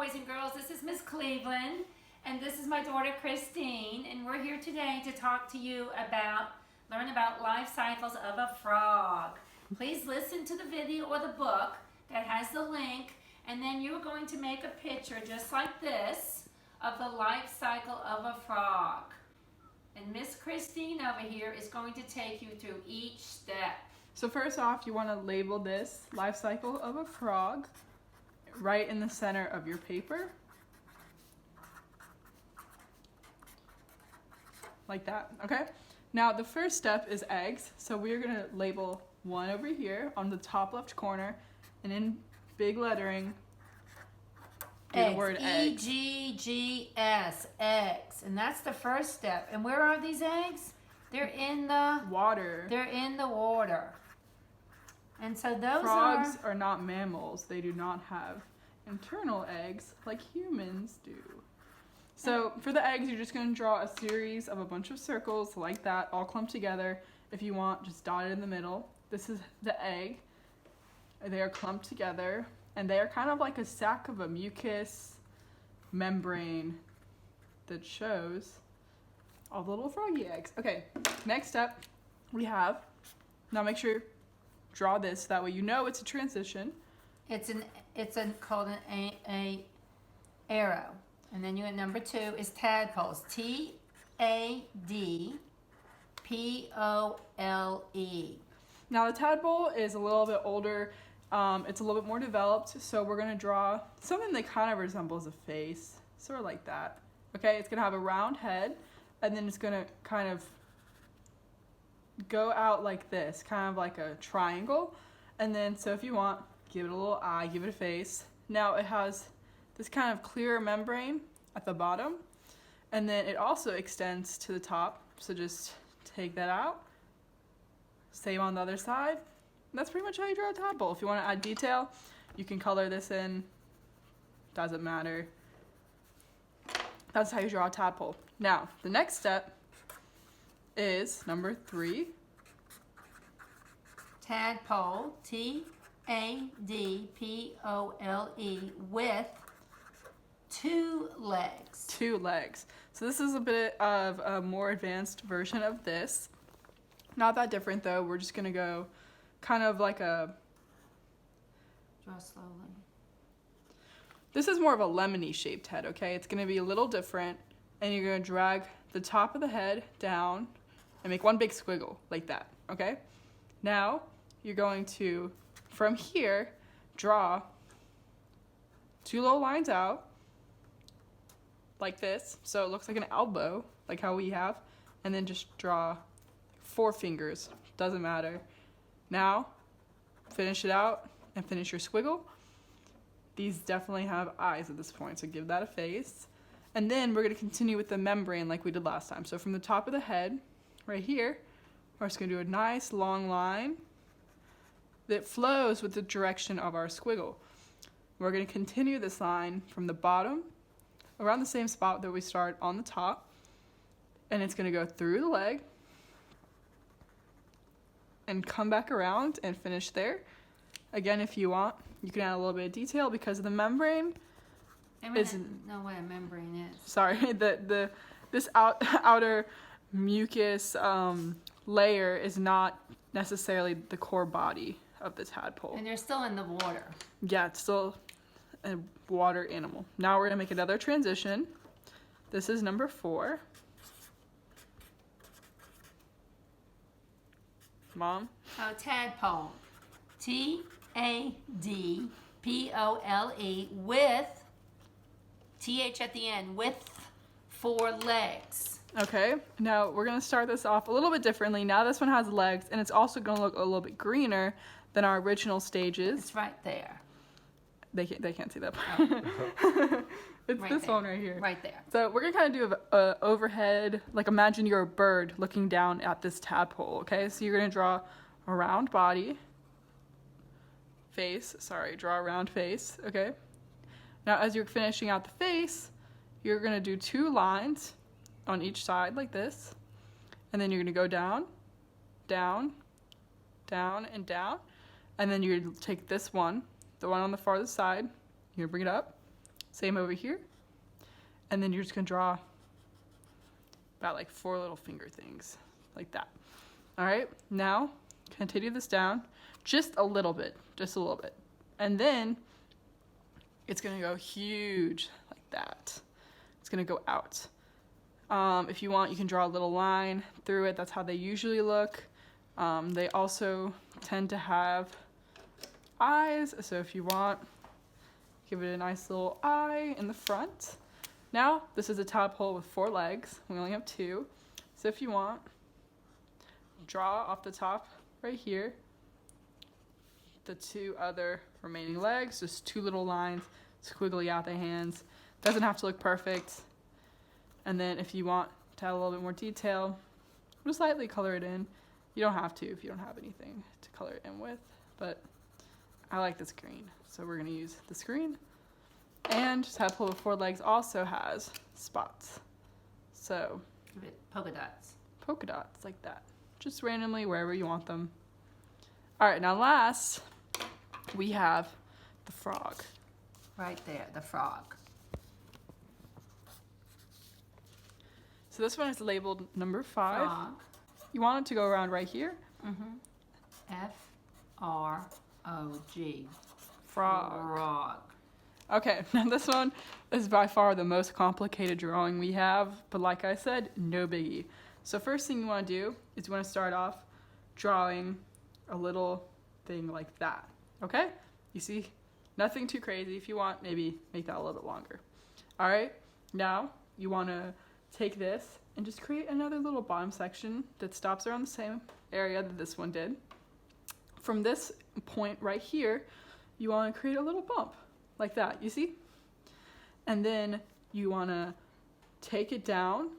boys and girls. This is Miss Cleveland, and this is my daughter Christine, and we're here today to talk to you learn about life cycles of a frog. Please listen to the video or the book that has the link, and then you're going to make a picture just like this of the life cycle of a frog. And Miss Christine over here is going to take you through each step. So first off, you want to label this life cycle of a frog right in the center of your paper. Like that, okay? Now the first step is eggs. So we're going to label one over here on the top left corner, and in big lettering, the word eggs. E-G-G-S, eggs. And that's the first step. And where are these eggs? They're in the water. They're in the water. And so those frogs are not mammals. They do not have internal eggs like humans do. So for the eggs, you're just going to draw a series of a bunch of circles like that, all clumped together. If you want, just dot it in the middle. This is the egg. They are clumped together, and they are kind of like a sack of a mucus membrane that shows all the little froggy eggs. Okay, next up we have, now make sure draw this, that way you know it's a transition. It's called an arrow. And then you at number 2 is tadpoles. T-A-D-P-O-L-E. Now the tadpole is a little bit older. It's a little bit more developed, so we're gonna draw something that kind of resembles a face, sort of like that. Okay, it's gonna have a round head, and then it's gonna kind of go out like this, kind of like a triangle. And then, so if you want, give it a little eye, give it a face. Now it has this kind of clear membrane at the bottom, and then it also extends to the top. So just take that out. Same on the other side. That's pretty much how you draw a tadpole. If you want to add detail, you can color this in. Doesn't matter. That's how you draw a tadpole. Now, the next step is number 3. Tadpole, T-A-D-P-O-L-E, with 2 legs. 2 legs. So this is a bit of a more advanced version of this. Not that different though. We're just gonna go kind of like a... Draw slowly. This is more of a lemony shaped head, okay? It's gonna be a little different, and you're gonna drag the top of the head down and make one big squiggle like that, okay? Now you're going to, from here, draw 2 little lines out like this, so it looks like an elbow, like how we have, and then just draw 4 fingers, doesn't matter. Now finish it out and finish your squiggle. These definitely have eyes at this point, so give that a face. And then we're going to continue with the membrane like we did last time. So from the top of the head, right here, we're just going to do a nice long line that flows with the direction of our squiggle. We're going to continue this line from the bottom, around the same spot that we start on the top, and it's going to go through the leg and come back around and finish there. Again, if you want, you can add a little bit of detail because of the membrane. Know what a membrane is. Sorry, this outer mucus layer is not necessarily the core body of the tadpole. And they're still in the water. Yeah, it's still a water animal. Now we're gonna make another transition. This is number 4. Mom? Oh, tadpole. T-A-D-P-O-L-E with T-H at the end, with 4 legs. Okay, now we're gonna start this off a little bit differently. Now this one has legs, and it's also gonna look a little bit greener than our original stages. It's right there. They can't see that part. Oh. It's right this there. one right here. Right there. So we're gonna kind of do a overhead, like imagine you're a bird looking down at this tadpole, okay? So you're gonna draw a round body, draw a round face, okay? Now as you're finishing out the face, you're gonna do 2 lines on each side like this, and then you're gonna go down, down, down, and down, and then you're gonna take this one, the one on the farthest side, you're gonna bring it up, Same over here. And then you're just gonna draw about like 4 little finger things, like that. All right, now continue this down just a little bit, And then it's gonna go huge like that. It's gonna go out. If you want, you can draw a little line through it. That's how they usually look. They also tend to have eyes, so if you want, give it a nice little eye in the front. Now, this is a tadpole with 4 legs. We only have 2. So if you want, draw off the top right here the 2 other remaining legs, just 2 little lines, squiggly out the hands. Doesn't have to look perfect. And then if you want to add a little bit more detail, just lightly color it in. You don't have to if you don't have anything to color it in with, but I like this green, so we're gonna use this green. And tadpole with 4 legs also has spots. So polka dots. Polka dots like that. Just randomly wherever you want them. All right, now last we have the frog. Right there, the frog. So this one is labeled number 5. Frog. You want it to go around right here. F-R-O-G. Frog. Frog. Okay, now this one is by far the most complicated drawing we have, but like I said, no biggie. So first thing you want to do is you want to start off drawing a little thing like that, okay? You see, nothing too crazy. If you want, maybe make that a little bit longer. All right, now you want to take this and just create another little bottom section that stops around the same area that this one did. From this point right here, you want to create a little bump like that, you see? And then you want to take it down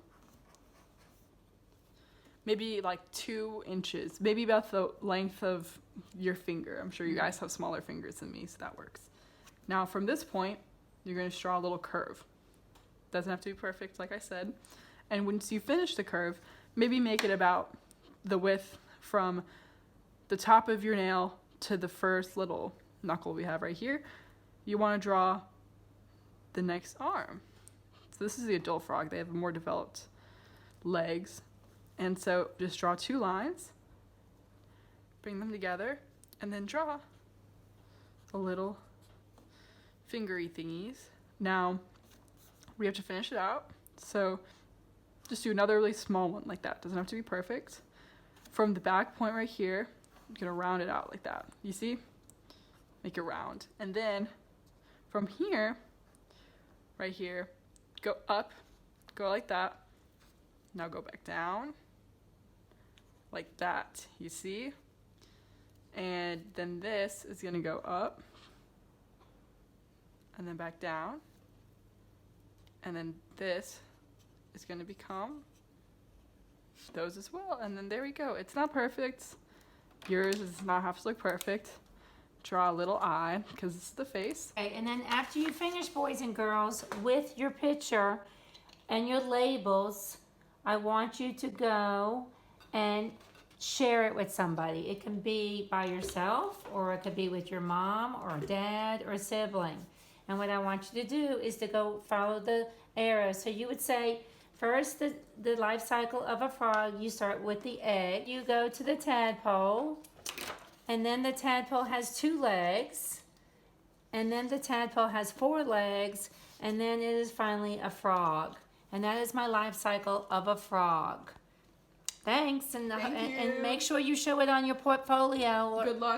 maybe like 2 inches, maybe about the length of your finger. I'm sure you guys have smaller fingers than me, so that works. Now from this point, you're going to draw a little curve. Doesn't have to be perfect, like I said. And once you finish the curve, maybe make it about the width from the top of your nail to the first little knuckle we have right here. You want to draw the next arm. So this is the adult frog. They have more developed legs. And so just draw 2 lines, bring them together, and then draw a little fingery thingies. Now, we have to finish it out. So just do another really small one like that. Doesn't have to be perfect. From the back point right here, I'm gonna round it out like that. You see? Make it round. And then from here, right here, go up, go like that. Now go back down, like that, you see? And then this is gonna go up, and then back down. And then this is gonna become those as well. And then there we go. It's not perfect. Yours does not have to look perfect. Draw a little eye, because it's the face. Okay, and then after you finish, boys and girls, with your picture and your labels, I want you to go and share it with somebody. It can be by yourself, or it could be with your mom or dad or sibling. And what I want you to do is to go follow the arrow. So you would say, first, the life cycle of a frog, you start with the egg. You go to the tadpole, and then the tadpole has 2 legs, and then the tadpole has 4 legs, and then it is finally a frog. And that is my life cycle of a frog. Thanks, and Thank you. make sure you show it on your portfolio. Good luck.